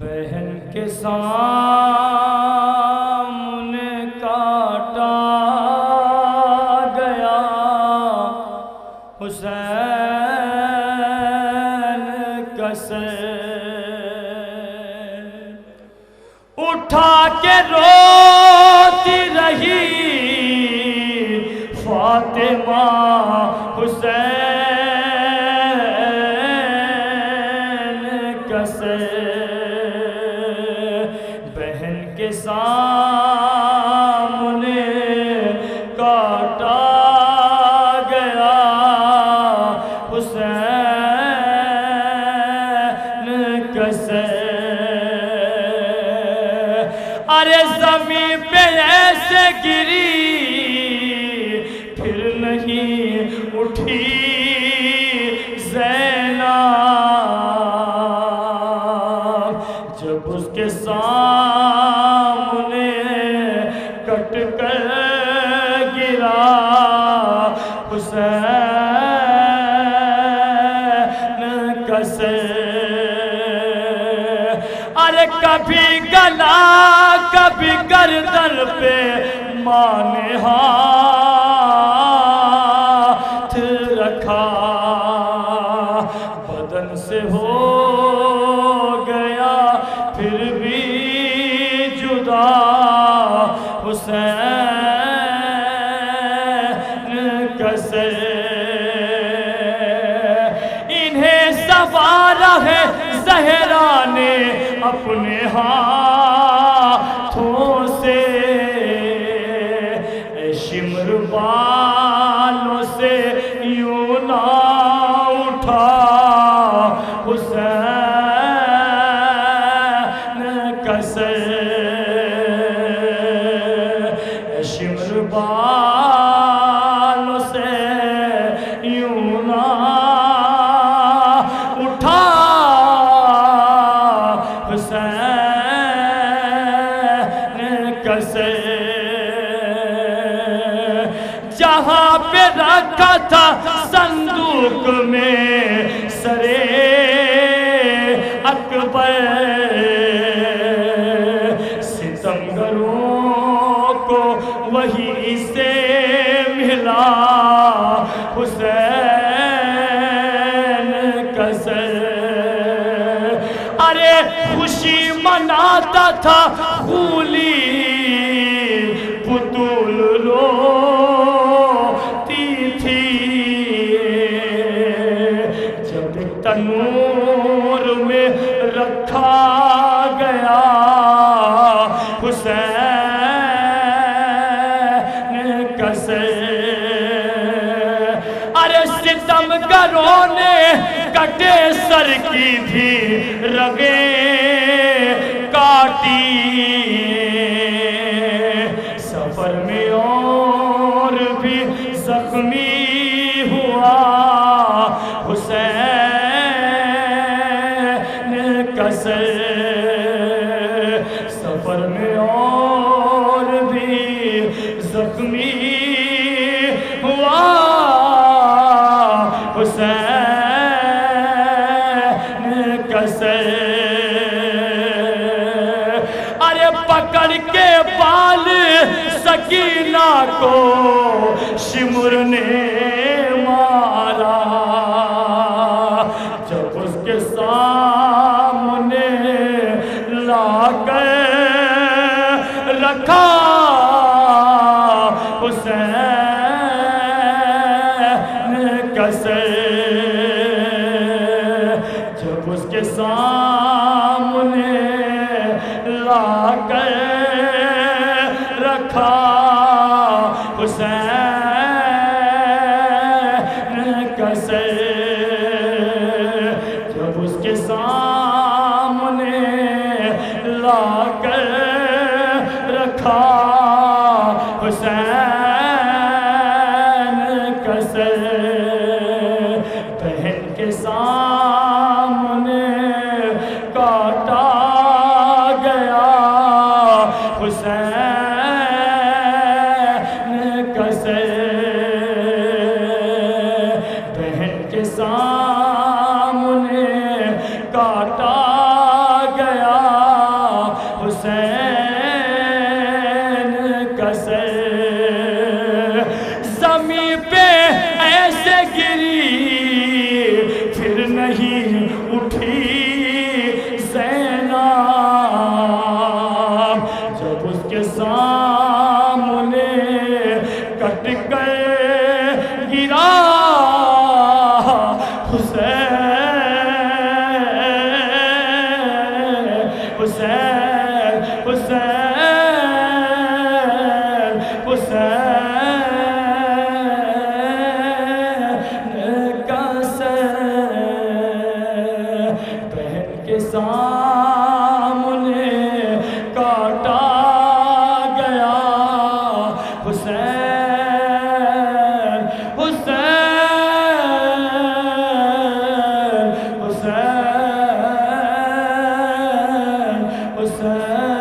بہن کے سامنے کاٹا گیا حسین کا سر، اٹھا کے روتی رہی فاطمہ حسین کا سر، بہن کے سامنے کاٹا گیا حسین کا سر۔ ارے زمین پہ ایسے گری پھر نہیں اٹھی زینب، جب اس کے سامنے کٹ کر گرا حسین کا سر۔ ارے کبھی گلا کبھی گردن پہ ماں نے ہاتھ رکھا، بدن سے ہو گیا پھر بھی جدا حسین کا سر۔ انہیں سنوارا ہے زہرا نے اپنے ہاتھوں سے، اے شمر بالوں سے یوں نہ اٹھا حسین کا سر، اے شمر بالوں سے یوں نہ اٹھا حسین کا سر۔ جہاں پہ رکھا تھا صندوق میں سرے اکبر، ستمگروں کو وہی سے ملا حسین کا سر۔ ارے خوشی مناتا تھا خولی بطول روتی تھی، جب تنور میں رکھا گیا حسین کا سر۔ ارے ستمگروں نے کٹے سر کی بھی رگیں کاٹی، سفر میں اور بھی زخمی ہوا حسین کا سر، سفر میں اور بھی زخمی ہوا حسین کا سر۔ ارے پکڑ کے بال سکینہ کو شمر نے مارا، جب اس کے سامنے لا کر رکھا حسین کا سر، جب اس کے سامنے لا کر رکھا حسین کا سر، جب اس کے سامنے لا کر رکھا حسین کا سر، بہن کے سامنے کاٹا گیا حسین کا سر، بہن کے سامنے کاٹا گیا حسین حسین حسین کا سر بہن کے سامنے کاٹا گیا حسین حسین حسین حسین